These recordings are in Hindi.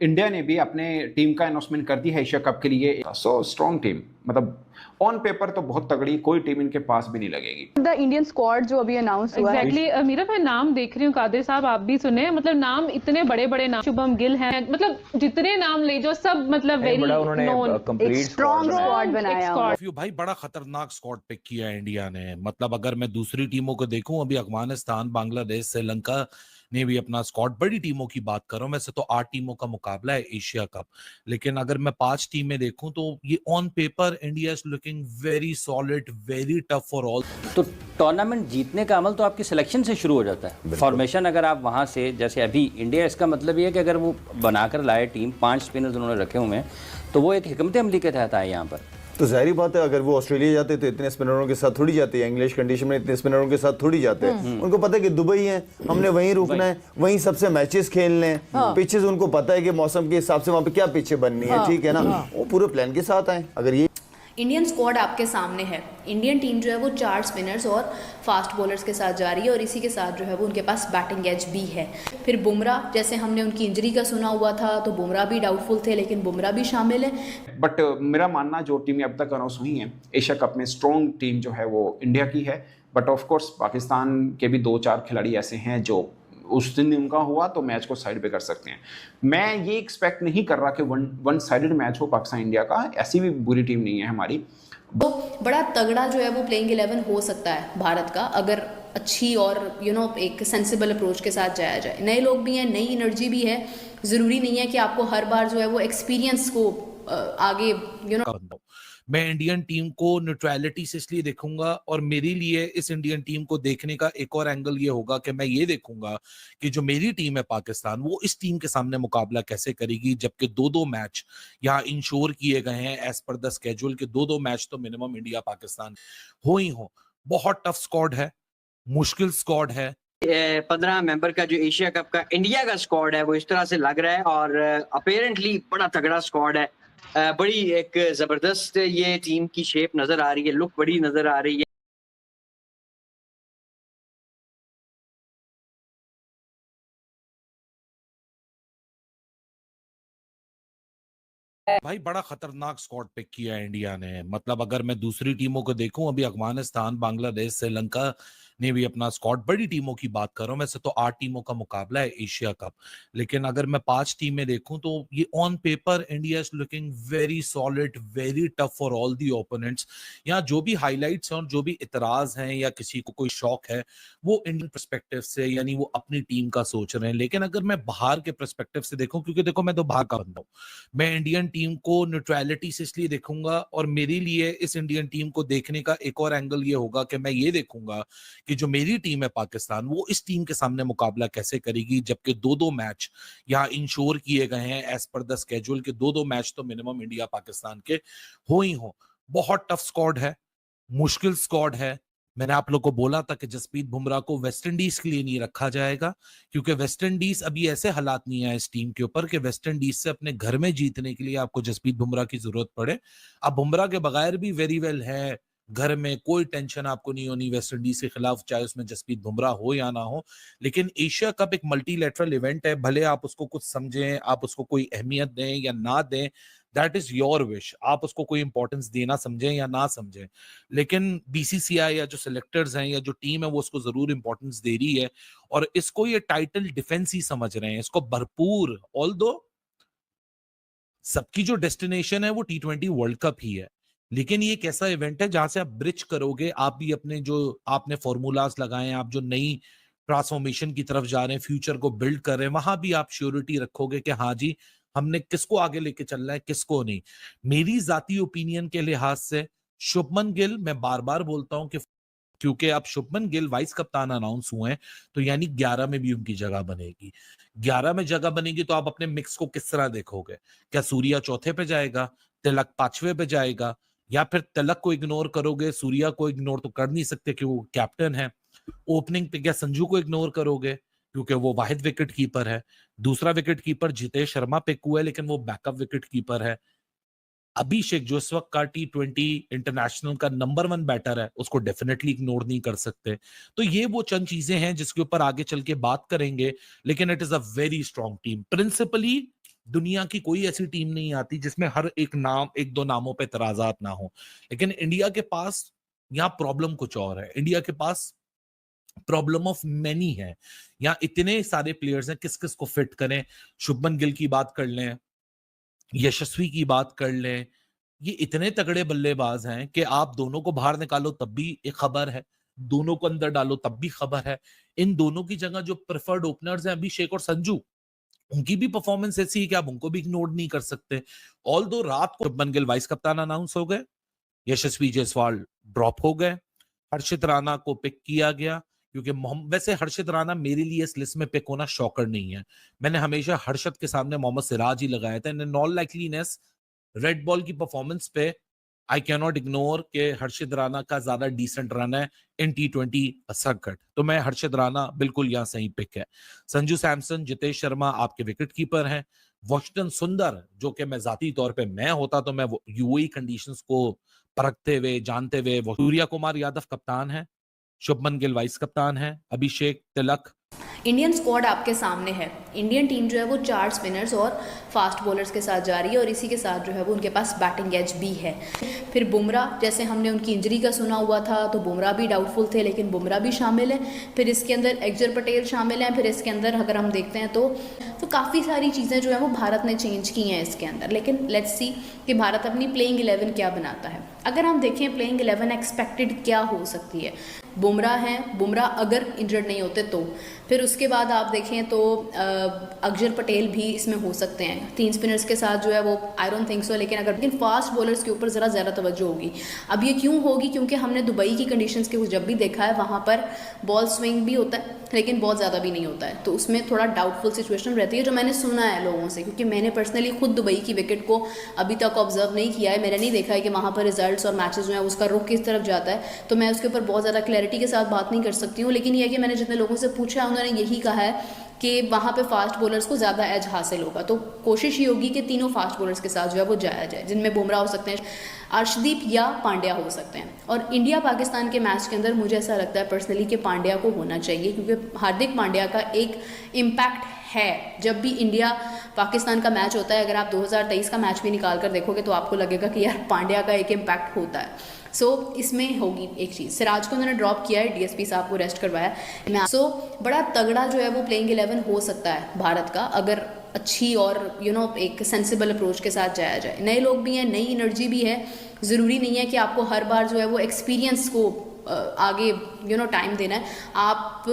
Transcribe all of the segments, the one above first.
इंडिया ने भी अपने टीम का अनाउंसमेंट कर दी है एशिया कप के लिए। सो स्ट्रॉन्ग टीम, मतलब ऑन पेपर तो बहुत तगड़ी, कोई टीम इनके पास भी नहीं लगेगी। द इंडियन स्क्वाड जो अभी अनाउंस हुआ है। एग्जैक्टली मीरा, मैं नाम देख रही हूँ, कादिर साहब आप भी सुने, मतलब नाम इतने बड़े बड़े नाम, शुभम गिल है, मतलब जितने नाम ले जो सब मतलब वेरी नोन, एक स्ट्रॉन्ग स्क्वाड बनाया हुआ है। भाई बड़ा खतरनाक स्क्वाड पिक किया है इंडिया ने। मतलब अगर मैं दूसरी टीमों को देखूं, अभी अफगानिस्तान, बांग्लादेश, श्रीलंका ने भी अपना स्क्वाड, बड़ी टीमों की बात कर रहा हूं, वैसे तो 8 टीमों का मुकाबला है एशिया कप, लेकिन अगर मैं 5 टीमें देखूं तो ये on paper India is looking very solid, very tough for all. तो टूर्नामेंट जीतने का अमल तो आपकी सिलेक्शन से शुरू हो जाता है। फॉर्मेशन अगर आप वहां से, जैसे अभी इंडिया, इसका मतलब ये है कि अगर वो बनाकर लाए टीम, 5 स्पिनर्स उन्होंने रखे हुए हैं, तो वो एक हिकमत अमली के तहत आए यहाँ पर। तो जाहिर बात है, अगर वो ऑस्ट्रेलिया जाते तो इतने स्पिनरों के साथ थोड़ी जाते हैं, इंग्लिश कंडीशन में इतने स्पिनरों के साथ थोड़ी जाते हैं। उनको पता है कि दुबई है, हमने वहीं रुकना है, वहीं सबसे मैचेस खेलने हैं। पिचेस उनको पता है कि मौसम के हिसाब से वहाँ पे क्या पिचें बननी है, ठीक है ना। वो पूरे प्लान के साथ आए। अगर ये इंडियन स्क्वाड आपके सामने है, इंडियन टीम जो है वो 4 स्पिनर्स और फास्ट बॉलर्स के साथ जा रही है, और इसी के साथ जो है वो उनके पास बैटिंग एज भी है। फिर बुमराह, जैसे हमने उनकी इंजरी का सुना हुआ था, तो बुमराह भी डाउटफुल थे, लेकिन बुमराह भी शामिल है। बट मेरा मानना, जो टीमें अब तक अनाउंस हुई हैं एशिया कप में, स्ट्रॉन्ग टीम जो है वो इंडिया की है। बट ऑफ कोर्स पाकिस्तान के भी 2-4 खिलाड़ी ऐसे हैं जो उस दिन उनका हुआ तो मैच को साइड पे कर सकते हैं। मैं ये एक्सपेक्ट नहीं कर रहा कि वन साइडेड मैच हो पाकिस्तान इंडिया का, ऐसी भी बुरी टीम नहीं है हमारी। तो बड़ा तगड़ा जो है वो प्लेइंग 11 हो सकता है भारत का, अगर अच्छी और एक सेंसिबल अप्रोच के साथ जाया जाए। नए लोग भी हैं, नई एनर्जी भी है। ज़रूरी नहीं है कि आपको हर बार जो है वो एक्सपीरियंस को आगे मैं इंडियन टीम को न्यूट्रलिटी से इसलिए देखूंगा, और मेरे लिए इस इंडियन टीम को देखने का एक और एंगल ये होगा कि मैं ये देखूंगा कि जो मेरी टीम है पाकिस्तान, वो इस टीम के सामने मुकाबला कैसे करेगी, जबकि 2-2 मैच यहाँ इंश्योर किए गए हैं एज पर द स्केड्यूल के। 2-2 मैच तो मिनिमम इंडिया पाकिस्तान हो ही हो। बहुत टफ स्क्वाड है, मुश्किल स्क्वाड है। 15 मेंबर का जो एशिया कप का इंडिया का स्क्वाड है वो इस तरह से लग रहा है, और अपेरेंटली बड़ा तगड़ा स्क्वाड है। बड़ी एक जबरदस्त ये टीम की शेप नजर आ रही है, लुक बड़ी नजर आ रही है। भाई बड़ा खतरनाक स्क्वाड पिक किया है इंडिया ने। मतलब अगर मैं दूसरी टीमों को देखूं, अभी अफगानिस्तान, बांग्लादेश, श्रीलंका ने भी अपना स्क्वाड, बड़ी टीमों की बात कर रहा हूं, वैसे तो 8 टीमों का मुकाबला है एशिया कप, लेकिन अगर मैं 5 टीमें देखूं तो ये on paper India is looking very solid, very tough for all the opponents. यहाँ जो भी हाईलाइट्स हैं और जो भी इतराज हैं या किसी को कोई शौक है, वो इंडियन पर्सपेक्टिव से, यानी वो अपनी टीम का सोच रहे हैं। लेकिन अगर मैं बाहर के पर्सपेक्टिव से देखूं, क्योंकि देखो मैं तो बाहर का बंदा हूं, मैं इंडियन टीम को न्यूट्रलिटी से इसलिए देखूंगा, और मेरे लिए इस इंडियन टीम को देखने का एक और एंगल ये होगा कि मैं ये देखूंगा कि जो मेरी टीम है पाकिस्तान, वो इस टीम के सामने मुकाबला कैसे करेगी, जबकि 2-2 मैच यहाँ इंश्योर किए गए हैं एज पर द स्केड्यूल के। 2-2 मैच तो मिनिमम इंडिया पाकिस्तान के हो ही हो। बहुत टफ स्क्वाड है, मुश्किल स्क्वाड है। मैंने आप लोग को बोला था कि जसप्रीत बुमराह को वेस्ट इंडीज के लिए नहीं रखा जाएगा, क्योंकि वेस्ट इंडीज अभी ऐसे हालात नहीं है इस टीम के ऊपर कि वेस्ट इंडीज से अपने घर में जीतने के लिए आपको जसप्रीत बुमराह की जरूरत पड़े। अब बुमराह के बगैर भी वेरी वेल है, घर में कोई टेंशन आपको नहीं होनी वेस्ट इंडीज के खिलाफ, चाहे उसमें जसप्रीत बुमराह हो या ना हो। लेकिन एशिया कप एक मल्टीलैटरल इवेंट है, भले आप उसको कुछ समझें, आप उसको कोई अहमियत दें या ना दें, दैट इज योर विश, आप उसको कोई इंपॉर्टेंस देना समझें या ना समझें, लेकिन बीसीसीआई या जो सिलेक्टर्स हैं या जो टीम है वो उसको जरूर इंपॉर्टेंस दे रही है, और इसको ये टाइटल डिफेंस ही समझ रहे हैं, इसको भरपूर। ऑल्दो सबकी जो डेस्टिनेशन है वो T20 वर्ल्ड कप ही है, लेकिन ये एक ऐसा इवेंट है जहां से आप ब्रिज करोगे, आप भी अपने जो आपने फॉर्मूलाज लगाए हैं, आप जो नई ट्रांसफॉर्मेशन की तरफ जा रहे हैं, फ्यूचर को बिल्ड कर रहे हैं, वहां भी आप श्योरिटी रखोगे कि हाँ जी, हमने किसको आगे लेके चलना है, किसको नहीं। मेरी जाती ओपिनियन के लिहाज से शुभमन गिल, मैं बार बार बोलता हूं कि क्योंकि अब शुभमन गिल वाइस कप्तान अनाउंस हुए हैं, तो यानी 11 में भी उनकी जगह बनेगी। 11 में जगह बनेगी तो आप अपने मिक्स को किस तरह देखोगे? क्या सूर्या चौथे पे जाएगा, तिलक 5वें पे जाएगा, या फिर तिलक को इग्नोर करोगे? सूर्या को इग्नोर तो कर नहीं सकते कि वो कैप्टन है। ओपनिंग पे क्या संजू को इग्नोर करोगे क्योंकि वो वाहिद विकेट कीपर है? दूसरा wicket keeper Jitesh Sharma pick हुआ है, लेकिन वो बैकअप विकेट कीपर है। अभिषेक जो इस वक्त का T20 इंटरनेशनल का नंबर 1 बैटर है, उसको डेफिनेटली इग्नोर नहीं कर सकते। तो ये वो चंद चीजें हैं जिसके ऊपर आगे चल के बात करेंगे, लेकिन it is a very strong team. Principally दुनिया की कोई ऐसी टीम नहीं आती जिसमें हर एक नाम, एक दो नामों पे तराजात ना हो। लेकिन इंडिया के पास यहाँ प्रॉब्लम कुछ और है। इंडिया के पास प्रॉब्लम ऑफ मैनी है। यहाँ इतने सारे प्लेयर्स हैं, किस किस को फिट करें। शुभमन गिल की बात कर लें, यशस्वी की बात कर लें, ये इतने तगड़े बल्लेबाज हैं कि आप दोनों को बाहर निकालो तब भी एक खबर है, दोनों को अंदर डालो तब भी खबर है। इन दोनों की जगह जो प्रेफर्ड ओपनर्स हैं अभिषेक और संजू, उनकी भी परफॉर्मेंस ऐसी है कि आप उनको भी इग्नोर नहीं कर सकते। ऑल दो रात को शुभमन गिल वाइस कप्तान अनाउंस हो गए, यशस्वी जायसवाल ड्रॉप हो गए, हर्षित राणा को पिक किया गया, क्योंकि वैसे हर्षित राणा मेरे लिए इस लिस्ट में पिक होना शॉकर नहीं है। मैंने हमेशा हर्षित के सामने मोहम्मद सिराज ही लगाया था। इन ऑल लाइकलीनेस रेड बॉल की परफॉर्मेंस पे आई कैन नॉट इग्नोर के हर्षित राणा का ज्यादा डिसेंट रन है इन T20 सर्किट, तो मैं हर्षित राणा बिल्कुल यहाँ सही पिक है। संजू सैमसन, जितेश शर्मा आपके विकेट कीपर हैं। वॉशिंगटन सुंदर, जो कि मैं जाती तौर पे मैं होता तो मैं यूएई कंडीशंस को परखते हुए जानते हुए, सूर्या कुमार यादव कप्तान है, शुभमन गिल वाइस कप्तान है, अभिषेक, तिलक। इंडियन स्क्वाड आपके सामने है। इंडियन टीम जो है वो 4 स्पिनर्स और फास्ट बॉलर्स के साथ जा रही है और इसी के साथ जो है वो उनके पास बैटिंग एज भी है। फिर बुमराह, जैसे हमने उनकी इंजरी का सुना हुआ था तो बुमराह भी डाउटफुल थे, लेकिन बुमराह भी शामिल है। फिर इसके अंदर अक्षर पटेल शामिल हैं। फिर इसके अंदर अगर हम देखते हैं तो काफ़ी सारी चीज़ें जो है वो भारत ने चेंज की हैं इसके अंदर। लेकिन लेट्स सी कि भारत अपनी प्लेइंग 11 क्या बनाता है। अगर हम देखें प्लेइंग 11 एक्सपेक्टेड क्या हो सकती है, बुमराह हैं, बुमराह अगर इंजर्ड नहीं होते तो। फिर उसके बाद आप देखें तो अक्षर पटेल भी इसमें हो सकते हैं। 3 स्पिनर्स के साथ जो है वो आई डोंट थिंक सो, लेकिन फास्ट बॉलर्स के ऊपर ज़्यादा तवज्जो होगी। अब ये क्यों होगी? क्योंकि हमने दुबई की कंडीशंस के जब भी देखा है वहाँ पर बॉल स्विंग भी होता है लेकिन बहुत ज़्यादा भी नहीं होता है, तो उसमें थोड़ा डाउटफुल सिचुएशन रहती है, जो मैंने सुना है लोगों से। क्योंकि मैंने पर्सनली खुद दुबई की विकेट को अभी तक ऑब्जर्व नहीं किया है, मैंने नहीं देखा है कि वहाँ पर रिजल्ट्स और मैचेस जो है उसका रुख किस तरफ जाता है, तो मैं उसके ऊपर बहुत ज़्यादा क्लैरिटी के साथ बात नहीं कर सकती हूँ। लेकिन यह कि मैंने जितने लोगों से पूछा है उन्होंने यही कहा है कि वहाँ पे फास्ट बॉलर्स को ज़्यादा एज हासिल होगा। तो कोशिश ये होगी कि तीनों फास्ट बॉलर्स के साथ जो है वो जाया जाए, जिनमें बुमराह हो सकते हैं, अर्शदीप या पांड्या हो सकते हैं। और इंडिया पाकिस्तान के मैच के अंदर मुझे ऐसा लगता है पर्सनली कि पांड्या को होना चाहिए, क्योंकि हार्दिक पांड्या का एक इम्पैक्ट है। जब भी इंडिया पाकिस्तान का मैच होता है, अगर आप 2023 का मैच भी निकाल कर देखोगे तो आपको लगेगा कि यार पांड्या का एक इम्पैक्ट होता है। इसमें होगी एक चीज़। सिराज को उन्होंने ड्रॉप किया है, डीएसपी साहब को रेस्ट करवाया। बड़ा तगड़ा जो है वो प्लेइंग 11 हो सकता है भारत का, अगर अच्छी और एक सेंसिबल अप्रोच के साथ जाया जाए। नए लोग भी हैं, नई एनर्जी भी है। ज़रूरी नहीं है कि आपको हर बार जो है वो एक्सपीरियंस को आगे टाइम देना है। आप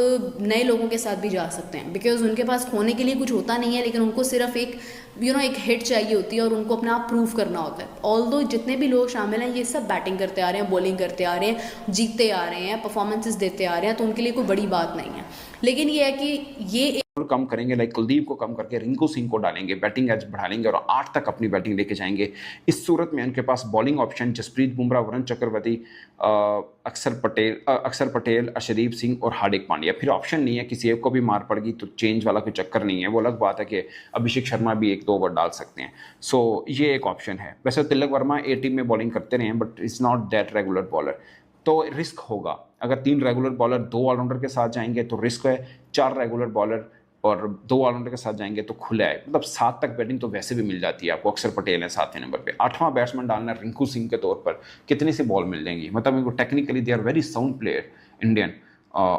नए लोगों के साथ भी जा सकते हैं, बिकॉज उनके पास खोने के लिए कुछ होता नहीं है, लेकिन उनको सिर्फ एक एक हिट चाहिए होती है और उनको अपना आप प्रूव करना होता है। ऑल्दो जितने भी लोग शामिल हैं ये सब बैटिंग करते आ रहे हैं, बॉलिंग करते आ रहे हैं, जीतते आ रहे हैं, परफॉर्मेंसेस देते आ रहे हैं, तो उनके लिए कोई बड़ी बात नहीं है। लेकिन ये है कि ये कम करेंगे, लाइक कुलदीप को कम करके रिंकू सिंह को डालेंगे, बैटिंग एज बढ़ा लेंगे और 8 तक अपनी बैटिंग लेके जाएंगे। इस सूरत में उनके पास बॉलिंग ऑप्शन जसप्रीत बुमराह, वरुण चक्रवर्ती, अक्षर पटेल, अर्शदीप सिंह और हार्दिक पांड्या। फिर ऑप्शन नहीं है, किसी एक को भी मार पड़ेगी तो चेंज वाला कोई चक्कर नहीं है। वो अलग बात है कि अभिषेक शर्मा भी 1-2 ओवर डाल सकते हैं। ये एक ऑप्शन है। वैसे तिलक वर्मा ए टीम में बॉलिंग करते रहे हैं, but is not that regular bowler, तो रिस्क होगा। अगर 3 रेगुलर बॉलर 2 ऑलराउंडर के साथ जाएंगे तो रिस्क है, 4 रेगुलर बॉलर और 2 ऑलराउंडर के साथ जाएंगे तो खुला है। मतलब 7 तक बैटिंग तो वैसे भी मिल जाती है आपको। अक्षर पटेल है 7वें नंबर पे, 8वां बैट्समैन डालना रिंकू सिंह के तौर पर, कितनी सी बॉल मिल जाएंगी। मतलब इनको technically they are very sound player Indian.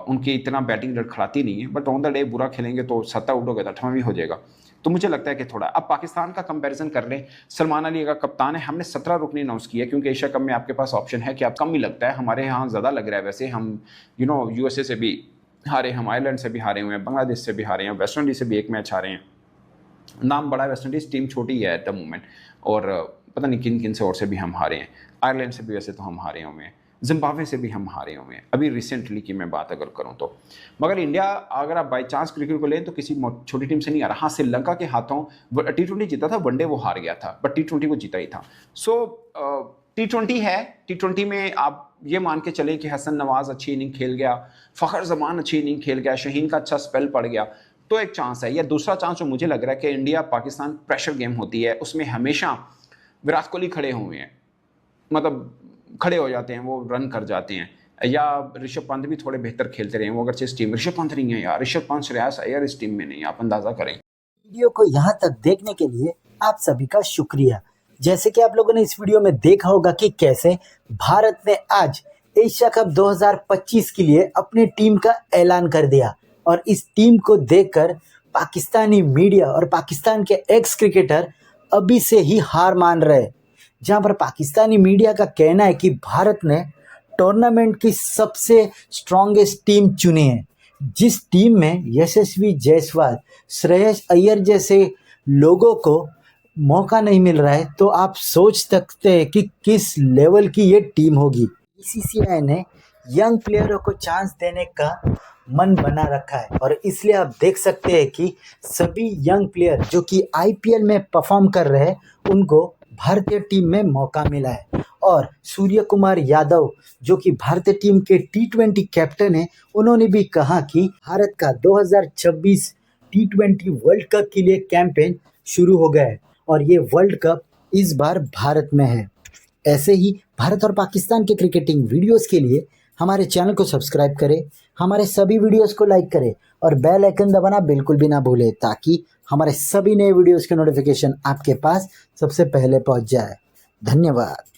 उनकी इतना बैटिंग लड़खड़ाती नहीं है, बट ऑन द डे बुरा खेलेंगे तो 7 आउट हो गया तो 8वां भी हो जाएगा। तो मुझे लगता है कि थोड़ा अब पाकिस्तान का कंपैरिजन कर लें। सलमान अली का कप्तान है, हमने 17 रुकनी अनाउंस किया क्योंकि एशिया कप में आपके पास ऑप्शन है कि आप कम ही लगता है। हमारे यहाँ ज़्यादा लग रहा है। वैसे हम यूएसए से भी हारे, हम आयरलैंड से भी हारे हुए हैं, बांग्लादेश से भी हारे हैं, वेस्ट इंडीज़ से भी 1 मैच हारे हैं। नाम बड़ा है, वेस्ट इंडीज़ टीम छोटी है एट द मोमेंट, और पता नहीं किन किन से और से भी हम हारे हैं। आयरलैंड से भी वैसे तो हम हारे हुए हैं, जिम्बाब्वे से भी हम हारे हुए हैं अभी रिसेंटली की मैं बात अगर करूं तो। मगर इंडिया अगर आप बाई चांस क्रिकेट को लें तो किसी छोटी टीम से नहीं आ रहा। हाँ, श्रीलंका के हाथों T20 जीता था, वनडे वो हार गया था, बट T20 को जीता ही था। T20 है, T20 में आप ये मान के चले कि हसन नवाज अच्छी इनिंग खेल गया, फ़खर जमान अच्छी इनिंग खेल गया, शहीन का अच्छा स्पेल पड़ गया, तो एक चांस है। या दूसरा चांस जो मुझे लग रहा है कि इंडिया पाकिस्तान प्रेशर गेम होती है, उसमें हमेशा विराट कोहली खड़े हुए हैं, मतलब खड़े हो जाते हैं, वो रन कर जाते हैं। या ऋषभ पंत भी थोड़े बेहतर खेलते रहे, वो अगर इस टीम ऋषभ पंत नहीं है यार, ऋषभ पंत श्रेयस अय्यर इस टीम में नहीं, आप अंदाज़ा करें। वीडियो को यहाँ तक देखने के लिए आप सभी का शुक्रिया। जैसे कि आप लोगों ने इस वीडियो में देखा होगा कि कैसे भारत ने आज एशिया कप 2025 के लिए अपनी टीम का ऐलान कर दिया और इस टीम को देखकर पाकिस्तानी मीडिया और पाकिस्तान के एक्स क्रिकेटर अभी से ही हार मान रहे, जहां पर पाकिस्तानी मीडिया का कहना है कि भारत ने टूर्नामेंट की सबसे स्ट्रॉन्गेस्ट टीम चुनी है, जिस टीम में यशस्वी जायसवाल, श्रेयस अय्यर जैसे लोगों को मौका नहीं मिल रहा है, तो आप सोच सकते हैं कि किस लेवल की ये टीम होगी। बीसीसीआई ने यंग प्लेयरों को चांस देने का मन बना रखा है और इसलिए आप देख सकते हैं कि सभी यंग प्लेयर जो कि आईपीएल में परफॉर्म कर रहे हैं उनको भारतीय टीम में मौका मिला है। और सूर्य कुमार यादव जो कि भारतीय टीम के T20 कैप्टन हैं, उन्होंने भी कहा कि भारत का 2026 T20 वर्ल्ड कप के लिए कैंपेन शुरू हो गया है और ये वर्ल्ड कप इस बार भारत में है। ऐसे ही भारत और पाकिस्तान के क्रिकेटिंग वीडियोस के लिए हमारे चैनल को सब्सक्राइब करें, हमारे सभी वीडियोस को लाइक करें और बेल आइकन दबाना बिल्कुल भी ना भूलें, ताकि हमारे सभी नए वीडियोस के नोटिफिकेशन आपके पास सबसे पहले पहुंच जाए। धन्यवाद।